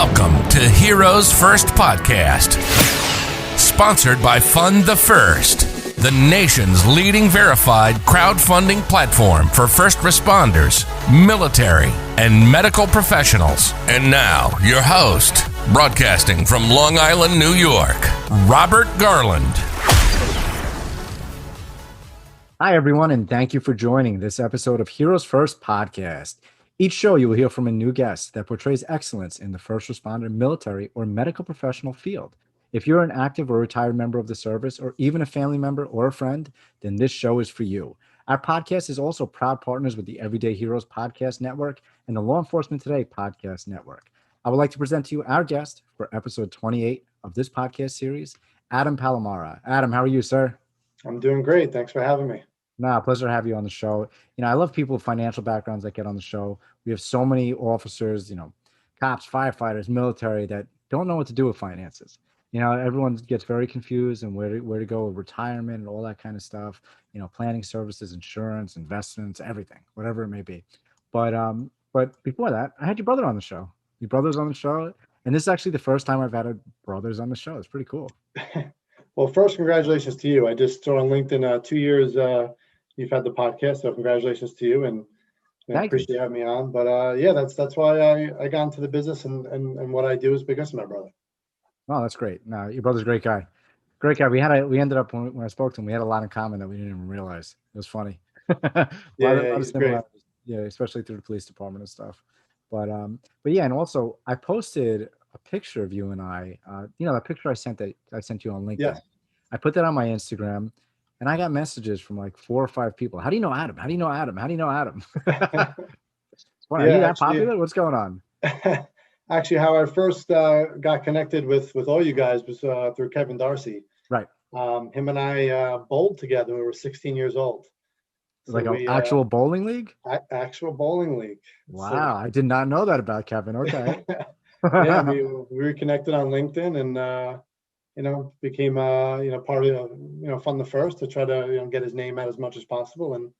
Welcome to Heroes First Podcast, sponsored by Fund the First, the nation's leading verified crowdfunding platform for first responders, military, and medical professionals. And now, your host, broadcasting from Long Island, New York, Robert Garland. Hi, everyone, and thank you for joining this episode of Heroes First Podcast. Each show, you will hear from a new guest that portrays excellence in the first responder, military, or medical professional field. If you're an active or retired member of the service, or even a family member or a friend, then this show is for you. Our podcast is also proud partners with the Everyday Heroes Podcast Network and the Law Enforcement Today Podcast Network. I would like to present to you our guest for episode 28 of this podcast series, Adam Palamara. Adam, how are you, sir? I'm doing great. Thanks for having me. Pleasure to have you on the show. I love people with financial backgrounds that get on the show. We have so many officers, cops, firefighters, military that don't know what to do with finances. Everyone gets very confused and where to go with retirement and all that kind of stuff. Planning services, insurance, investments, everything, whatever it may be. But before that, I had your brother on the show. Your brother's on the show, and this is actually the first time I've had brothers on the show. It's pretty cool. Well, first, congratulations to you. I just saw on LinkedIn 2 years you've had the podcast, so congratulations to you, and I appreciate you having me on. But that's why I got into the business, and what I do is because of my brother. Oh, that's great. No, your brother's a great guy. Great guy. We ended up when I spoke to him, we had a lot in common that we didn't even realize. It was funny. He's great. Yeah, especially through the police department and stuff. But yeah, and also I posted a picture of you and I. That picture I sent you on LinkedIn. Yeah. I put that on my Instagram. And I got messages from like 4 or 5 people. How do you know Adam? How do you know Adam? How do you know Adam? Are you that popular? What's going on? Actually, how I first got connected with all you guys was through Kevin Darcy. Right. Him and I bowled together when we were 16 years old. So like an actual bowling league? Actual bowling league. Wow. So, I did not know that about Kevin. Okay. Yeah, we were connected on LinkedIn and became part of Fund the First to try to get his name out as much as possible and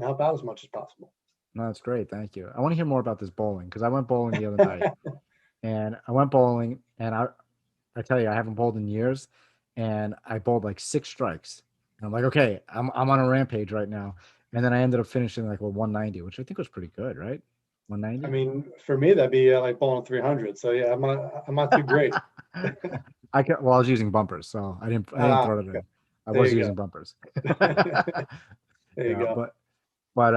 help out as much as possible. No, that's great. Thank you. I want to hear more about this bowling because I went bowling the other night, and I tell you, I haven't bowled in years, and I bowled like 6 strikes, and I'm like, okay, I'm on a rampage right now, and then I ended up finishing like with 190, which I think was pretty good, right? 190. I mean, for me that'd be like bowling 300. So yeah, I'm not too great. I was using bumpers, so I didn't throw it in. I was using bumpers. There you go. But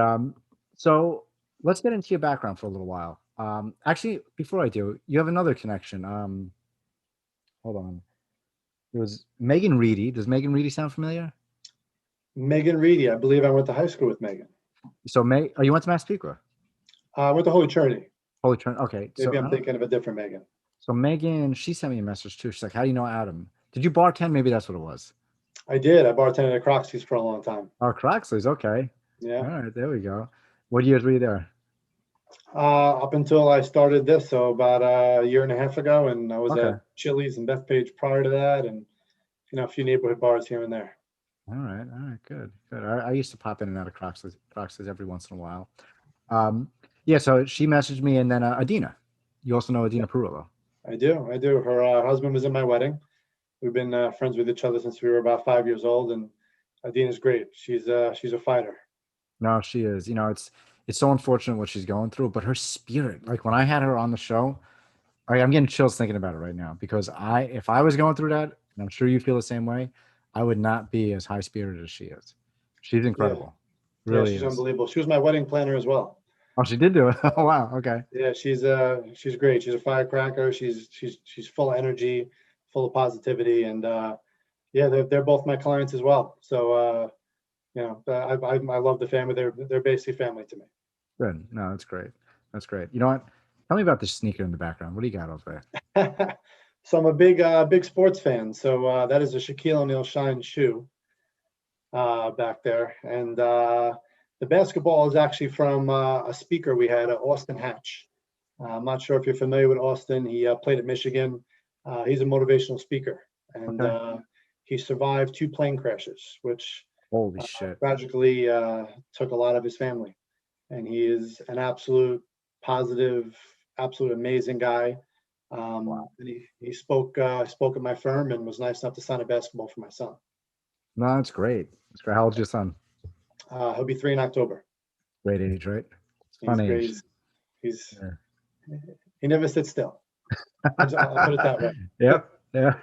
so let's get into your background for a little while. Actually, before I do, you have another connection. Hold on. It was Megan Reedy. Does Megan Reedy sound familiar? Megan Reedy. I believe I went to high school with Megan. So you went to Massapequa? I went to Holy Trinity. Holy Trinity. Okay. Maybe I'm thinking of a different Megan. So Megan, she sent me a message too. She's like, how do you know Adam? Did you bartend? Maybe that's what it was. I did. I bartended at Croxley's for a long time. Oh, Croxley's. Okay. Yeah. All right. There we go. What years were you there? Up until I started this. So about a year and a half ago. And I was at Chili's and Bethpage prior to that. And, a few neighborhood bars here and there. All right. Good. I used to pop in and out of Croxley's every once in a while. Yeah. So she messaged me, and then Adina. You also know Adina Perullo. I do. Her husband was in my wedding. We've been friends with each other since we were about 5 years old, and Adina's great. She's a fighter. No, she is. It's so unfortunate what she's going through, but her spirit, like when I had her on the show, I'm getting chills thinking about it right now because if I was going through that, and I'm sure you feel the same way, I would not be as high spirited as she is. She's incredible. Yeah. Really, she's unbelievable. She was my wedding planner as well. Oh, she did do it. Oh, wow. Okay. Yeah, she's great. She's a firecracker. She's full of energy, full of positivity, and they're both my clients as well. So I love the family. They're basically family to me. Good. No, that's great. That's great. You know what? Tell me about the sneaker in the background. What do you got over there? So I'm a big sports fan. So that is a Shaquille O'Neal Shine shoe back there, and the basketball is actually from a speaker we had, Austin Hatch. I'm not sure if you're familiar with Austin. He played at Michigan. He's a motivational speaker, and he survived 2 plane crashes, which holy shit tragically took a lot of his family. And he is an absolute positive, absolute amazing guy. Wow. And he spoke at my firm and was nice enough to sign a basketball for my son. No, that's great. That's great. How old's your son? He'll be 3 in October. Great age, right? It's a He's fun great. age. He's Yeah. he never sits still. I'll put it that way. Yep. Yeah.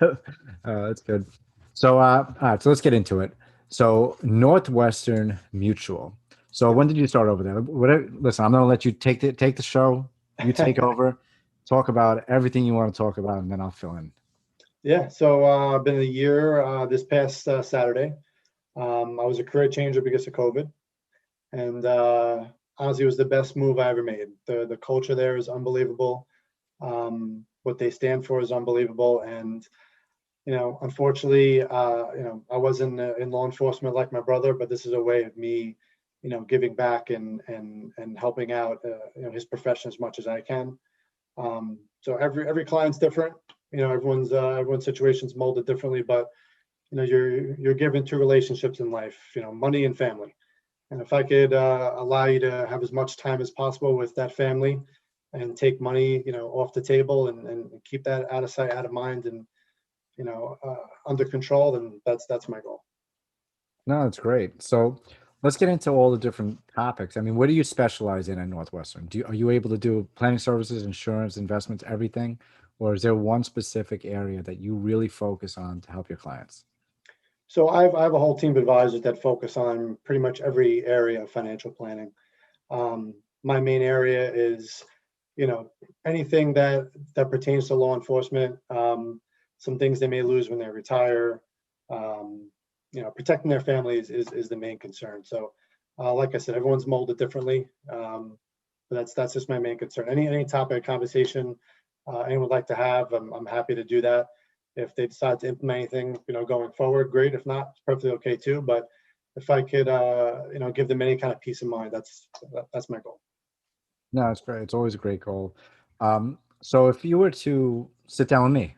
That's good. So, all right. So let's get into it. So, Northwestern Mutual. So, when did you start over there? Listen, I'm going to let you take the show. You take over, talk about everything you want to talk about, and then I'll fill in. Yeah. So I've been a year this past Saturday. I was a career changer because of COVID, and honestly, it was the best move I ever made. The culture there is unbelievable. What they stand for is unbelievable, and unfortunately, I wasn't in law enforcement like my brother, but this is a way of me, giving back and helping out, his profession as much as I can. So every client's different. Everyone's situation's molded differently, but you're given two relationships in life. Money and family. And if I could allow you to have as much time as possible with that family, and take money, off the table, and keep that out of sight, out of mind, and under control, then that's my goal. No, that's great. So, let's get into all the different topics. I mean, what do you specialize in at Northwestern? Are you able to do planning services, insurance, investments, everything? Or is there one specific area that you really focus on to help your clients? So I have a whole team of advisors that focus on pretty much every area of financial planning. My main area is, anything that pertains to law enforcement. Some things they may lose when they retire. Protecting their families is the main concern. So, like I said, everyone's molded differently. But that's just my main concern. Any topic of conversation anyone would like to have, I'm happy to do that. If they decide to implement anything, going forward, great. If not, it's perfectly okay too. But if I could, give them any kind of peace of mind, that's my goal. No, it's great. It's always a great goal. So if you were to sit down with me,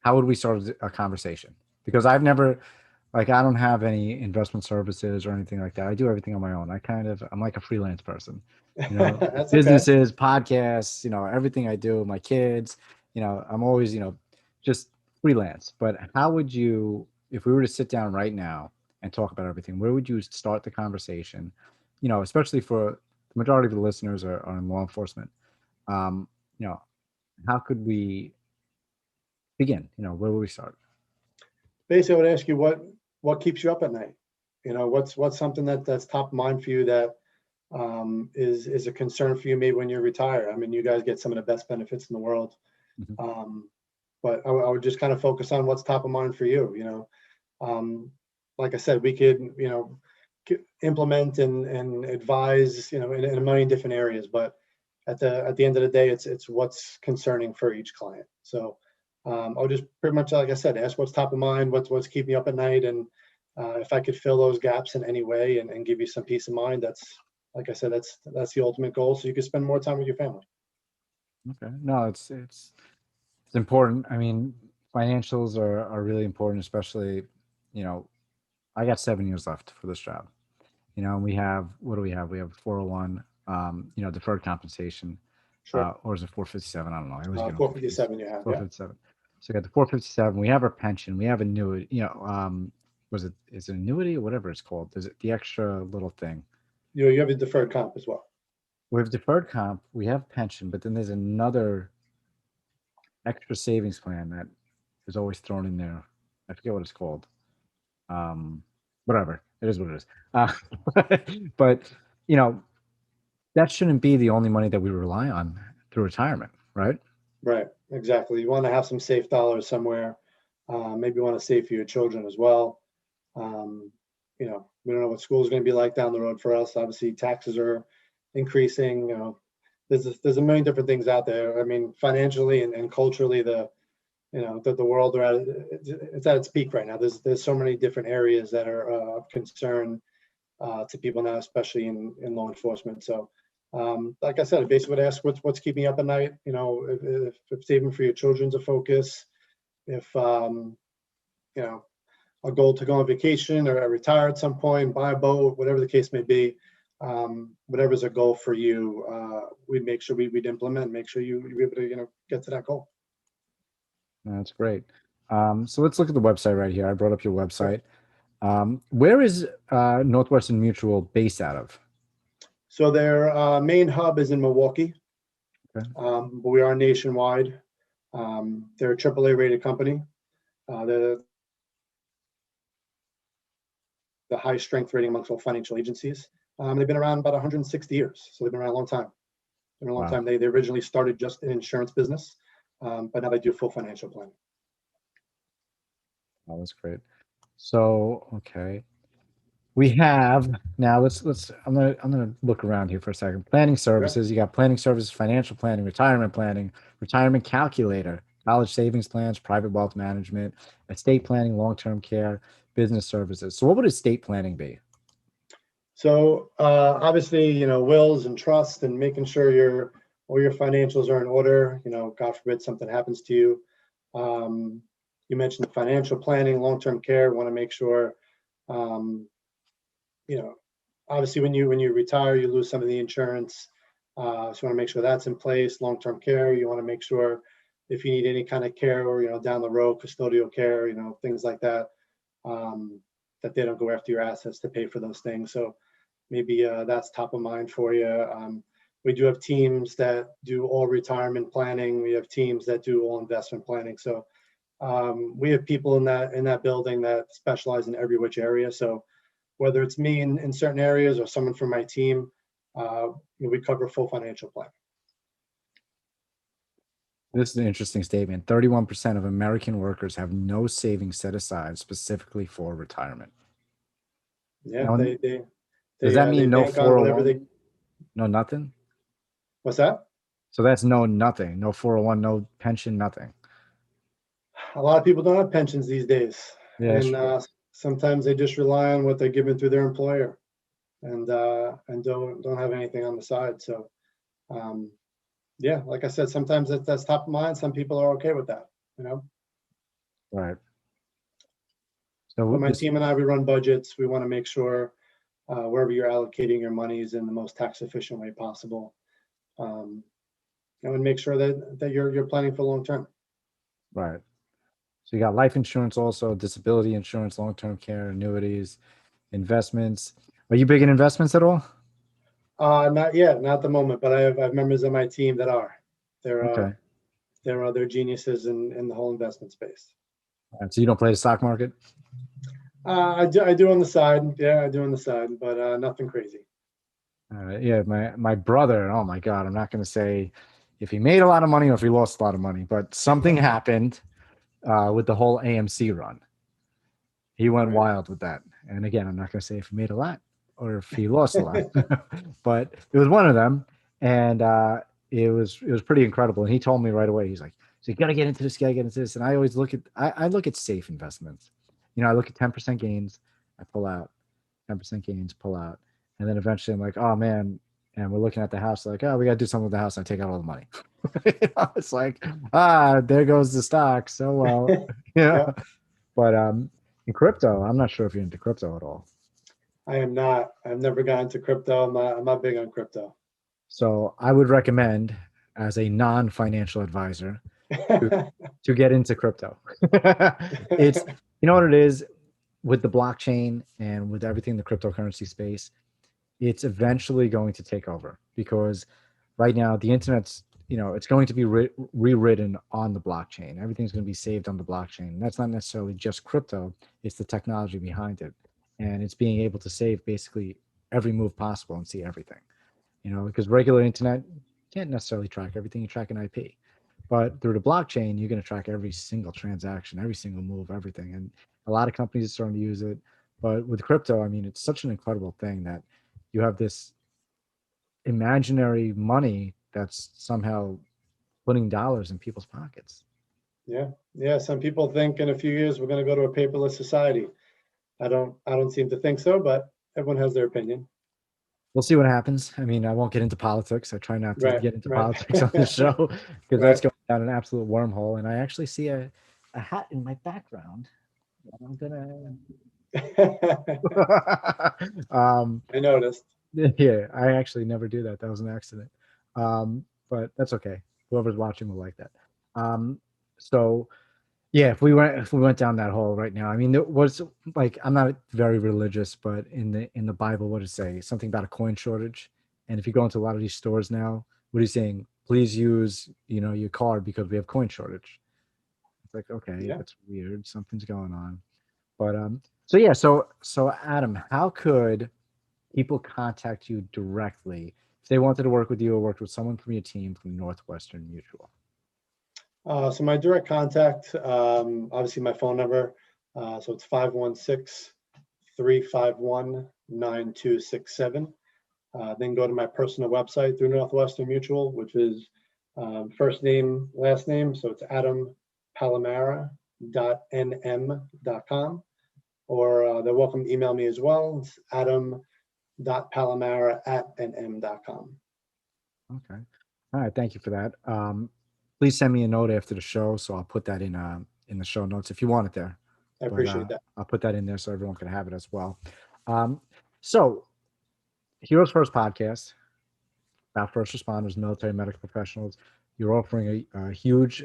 how would we start a conversation? Because I don't have any investment services or anything like that. I do everything on my own. I'm like a freelance person, That's okay. businesses, podcasts, everything I do, my kids, I'm always, just freelance. But how would you, if we were to sit down right now and talk about everything, where would you start the conversation? Especially for the majority of the listeners are in law enforcement. Um, you know, how could we begin? Where would we start? Basically, I would ask you what keeps you up at night. What's something that's top of mind for you that is a concern for you maybe when you retire. I mean, you guys get some of the best benefits in the world. Mhm. But I would just kind of focus on what's top of mind for you. Like I said, we could, implement and advise, in a million different areas. But at the end of the day, it's what's concerning for each client. So I'll just pretty much, like I said, ask what's top of mind, what's keeping you up at night, and if I could fill those gaps in any way and give you some peace of mind, that's, like I said, that's the ultimate goal. So you can spend more time with your family. Okay. No, it's important. I mean, financials are really important, especially, you know, I got 7 years left for this job. We have, what do we have? We have 401, deferred compensation, Sure. or is it 457? I don't know. I always get them confused. 457 you have, yeah. 457. So we got the 457. We have our pension. We have annuity. Is it annuity or whatever it's called? Is it the extra little thing? You have a deferred comp as well. We have deferred comp. We have pension, but then there's another extra savings plan that is always thrown in there. I forget what it's called. Whatever. It is what it is. But you know, that shouldn't be the only money that we rely on through retirement, right? Right, exactly. You want to have some safe dollars somewhere. Maybe you want to save for your children as well. We don't know what school is going to be like down the road for us. Obviously, taxes are increasing. There's a million different things out there. I mean, financially and culturally, the world it's at its peak right now. There's so many different areas that are of concern to people now, especially in law enforcement. So, like I said, I basically would ask what's keeping you up at night. If saving for your children's a focus, if a goal to go on vacation or retire at some point, buy a boat, whatever the case may be, whatever's a goal for you, we'd make sure we'd implement, make sure you're able to get to that goal. That's great. So let's look at the website right here. I brought up your website. Where is Northwestern Mutual based out of? So their main hub is in Milwaukee, Okay. but we are nationwide. They're a AAA rated company. The high strength rating amongst all financial agencies. They've been around about 160 years, so they've been around a long time. Been a long Wow. time. They originally started just in insurance business, but now they do full financial planning. Oh, that's great. So, okay. We have now let's I'm gonna look around here for a second. Planning services, you got planning services, financial planning, retirement calculator, college savings plans, private wealth management, estate planning, long-term care, business services. So what would estate planning be? So obviously, wills and trust and making sure all your financials are in order. God forbid something happens to you. You mentioned the financial planning, long-term care. Want to make sure, obviously when you retire, you lose some of the insurance. So you want to make sure that's in place. Long-term care. You want to make sure if you need any kind of care or down the road, custodial care, things like that, that they don't go after your assets to pay for those things. So maybe that's top of mind for you. We do have teams that do all retirement planning. We have teams that do all investment planning. So we have people in that building that specialize in every which area. So whether it's me in certain areas or someone from my team, we cover full financial plan. This is an interesting statement. 31% of American workers have no savings set aside specifically for retirement. Yeah, Now, they does that they mean no bank on whatever they. 401? No nothing? What's that? So that's no nothing. No 401, no pension, nothing. A lot of people don't have pensions these days, Yeah, and sure. sometimes they just rely on what they're given through their employer, and don't have anything on the side. So yeah, like I said, sometimes that's top of mind. Some people are okay with that, Right. But So my this team and I, we run budgets. We want to make sure wherever you're allocating your money is in the most tax efficient way possible, and make sure that you're planning for long term. right. So you got life insurance also, disability insurance, long-term care, annuities, investments. Are you big in investments at all? Not yet, not at the moment, but I have members of my team that are. They're Okay. they're geniuses in the whole investment space. All right, so you don't play the stock market? I do on the side. Yeah, I do on the side, but nothing crazy. Yeah, my brother, oh my God, I'm not going to say if he made a lot of money or if he lost a lot of money, but something happened with the whole AMC run. He went Right. wild with that. And again, I'm not going to say if he made a lot or if he lost a lot, but it was one of them. And it was pretty incredible. And he told me right away, he's like, so you got to get into this, you got to get into this. And I always I look at safe investments. I look at 10% gains, I pull out, 10% gains, pull out. And then eventually I'm like, oh man, and we're looking at the house, like, oh, we got to do something with the house. And I take out all the money. It's like, there goes the stock. So, well, yeah. Yeah, But in crypto, I'm not sure if you're into crypto at all. I am not. I've never gotten into crypto. I'm not big on crypto. So I would recommend, as a non-financial advisor, to get into crypto. It's what it is with the blockchain and with everything in the cryptocurrency space. It's eventually going to take over because right now the internet's it's going to be rewritten on the blockchain. Everything's going to be saved on the blockchain. That's not necessarily just crypto, it's the technology behind it, and it's being able to save basically every move possible and see everything. Because regular internet can't necessarily track everything. You track an IP, but through the blockchain you're going to track every single transaction, every single move, everything. And a lot of companies are starting to use it. But with crypto, I mean, it's such an incredible thing that you have this imaginary money that's somehow putting dollars in people's pockets. Yeah. Some people think in a few years we're going to go to a paperless society. I don't seem to think so, but everyone has their opinion. We'll see what happens. I mean, I won't get into politics. I try not to Right. get into Right. politics on the show because Right. that's going down an absolute wormhole. And I actually see a hat in my background. I'm gonna I noticed. yeah, I actually never do that. That was an accident. But that's okay. Whoever's watching will like that. So Yeah, if we went down that hole right now, I mean, there was like I'm not very religious, but in the Bible, what does it say? Something about a coin shortage. And if you go into a lot of these stores now, what are you saying? Please use, your card because we have coin shortage. It's like, okay, Yeah. that's weird. Something's going on. But so yeah, so Adam, how could people contact you directly if they wanted to work with you or worked with someone from your team from Northwestern Mutual? So my direct contact, obviously my phone number. So it's 516-351-9267. Then go to my personal website through Northwestern Mutual, which is first name, last name. So it's adampalamara.nm.com. Or they're welcome to email me as well. It's adam.palamara@nm.com. Okay. All right. Thank you for that. Please send me a note after the show, so I'll put that in the show notes if you want it there. I But appreciate that. I'll put that in there so everyone can have it as well. Um, so, Heroes First podcast about first responders, military, medical professionals. You're offering a huge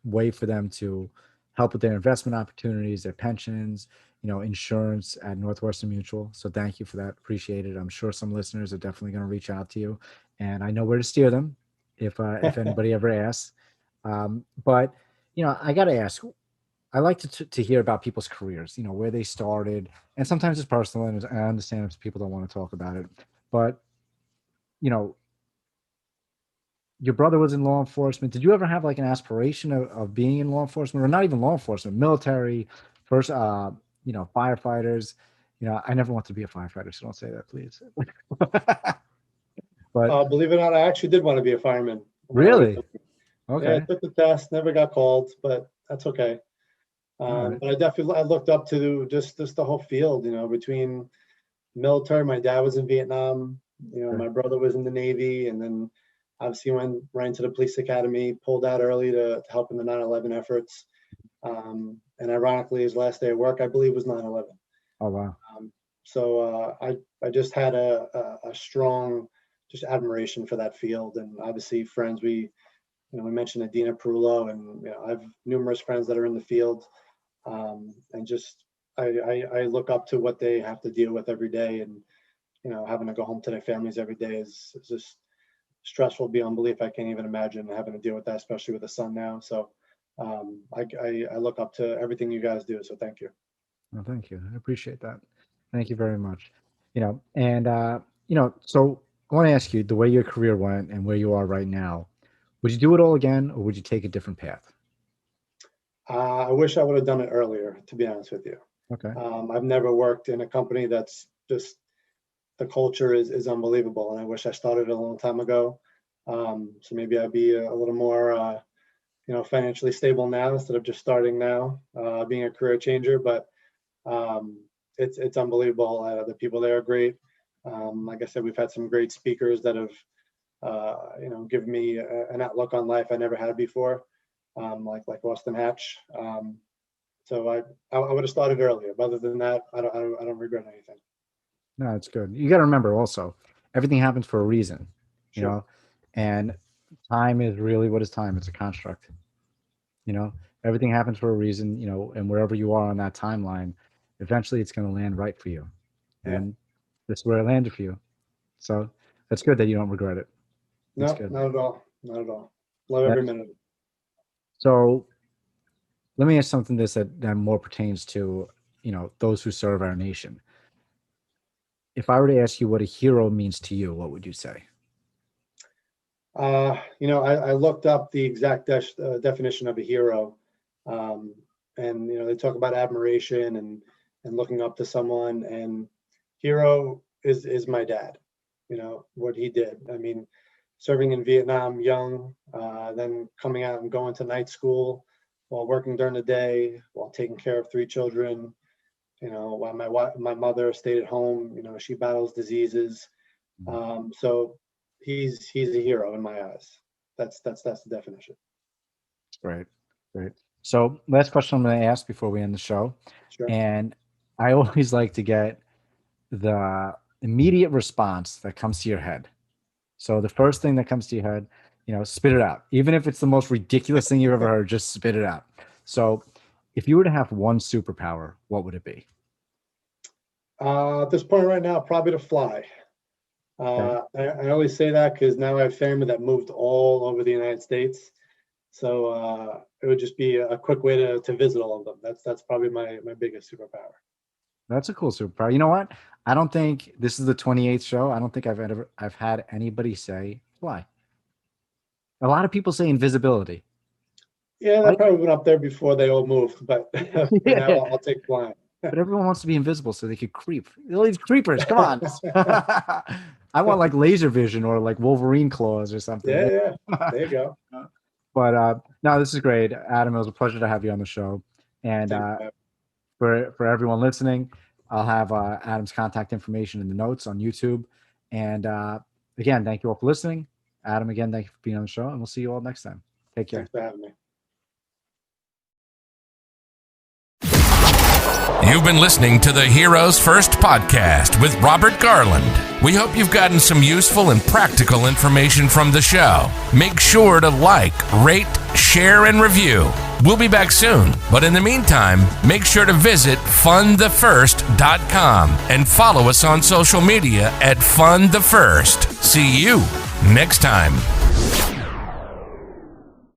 way for them to help with their investment opportunities, their pensions, insurance at Northwestern Mutual. So thank you for that. Appreciate it. I'm sure some listeners are definitely going to reach out to you, and I know where to steer them if anybody ever asks. But I got to ask. I like to hear about people's careers, where they started, and sometimes it's personal, and I understand if people don't want to talk about it, but you know, your brother was in law enforcement. Did you ever have like an aspiration of being in law enforcement, or not even law enforcement, military, first, firefighters? I never want to be a firefighter, so don't say that, please. But Believe it or not, I actually did want to be a fireman when I was really, younger. Yeah, I okay, took the test, never got called, but that's okay. all right, But I looked up to just the whole field, between military. My dad was in Vietnam, okay. my brother was in the Navy, and then obviously went right into the police academy, pulled out early to help in the 9/11 efforts. And ironically, his last day of work, I believe, was 9/11. Oh wow, So I just had a strong just admiration for that field, and obviously friends. We mentioned Adina Perullo, and I have numerous friends that are in the field, and just I look up to what they have to deal with every day, and having to go home to their families every day is just stressful beyond belief. I can't even imagine having to deal with that, especially with a son now. So I look up to everything you guys do. So thank you. well, thank you. I appreciate that. Thank you very much. And so I want to ask you the way your career went and where you are right now. Would you do it all again, or would you take a different path? I wish I would have done it earlier, to be honest with you. Okay. I've never worked in a company that's just the culture is unbelievable, and I wish I started a long time ago. So maybe I'd be a little more, financially stable now instead of just starting now, being a career changer. But it's unbelievable. The people there are great. Like I said, we've had some great speakers that have, given me an outlook on life I never had before, like Austin Hatch. So I would have started earlier. But other than that, I don't regret anything. No, it's good. You got to remember also, everything happens for a reason, you Sure. know, and time is really what is time? It's a construct, you know, everything happens for a reason, and wherever you are on that timeline, eventually it's going to land right for you. Yeah. And that's where it landed for you. So that's good that you don't regret it. That's No, good. not at all. Not at all. Love every That's, minute. so let me ask something that more pertains to, those who serve our nation. If I were to ask you what a hero means to you, what would you say? I looked up the exact definition of a hero, um, and they talk about admiration and looking up to someone. And hero is my dad. What he did. I mean, serving in Vietnam young, then coming out and going to night school while working during the day, while taking care of three children. While my mother stayed at home. She battles diseases. So he's a hero in my eyes. That's the definition. Great. Great. So last question I'm going to ask before we end the show. Sure. And I always like to get the immediate response that comes to your head. So the first thing that comes to your head, spit it out. Even if it's the most ridiculous thing you've ever heard, just spit it out. So If you were to have one superpower, what would it be? At this point right now, probably to fly. I always say that because now I have family that moved all over the United States. So it would just be a quick way to visit all of them. That's probably my biggest superpower. That's a cool superpower. You know what? I don't think this is the 28th show. I don't think I've had anybody say fly. A lot of people say invisibility. Yeah, that probably went up there before they all moved, but for now I'll take flying. But everyone wants to be invisible so they could creep. All these creepers, come on. I want like laser vision or like Wolverine claws or something. Yeah. There you go. But no, this is great. Adam, it was a pleasure to have you on the show. And for everyone listening, I'll have Adam's contact information in the notes on YouTube. And again, thank you all for listening. Adam, again, thank you for being on the show, and we'll see you all next time. Take care. Thanks for having me. You've been listening to the Heroes First podcast with Robert Garland. We hope you've gotten some useful and practical information from the show. Make sure to like, rate, share, and review. We'll be back soon, but in the meantime, make sure to visit funthefirst.com and follow us on social media at funthefirst. See you next time.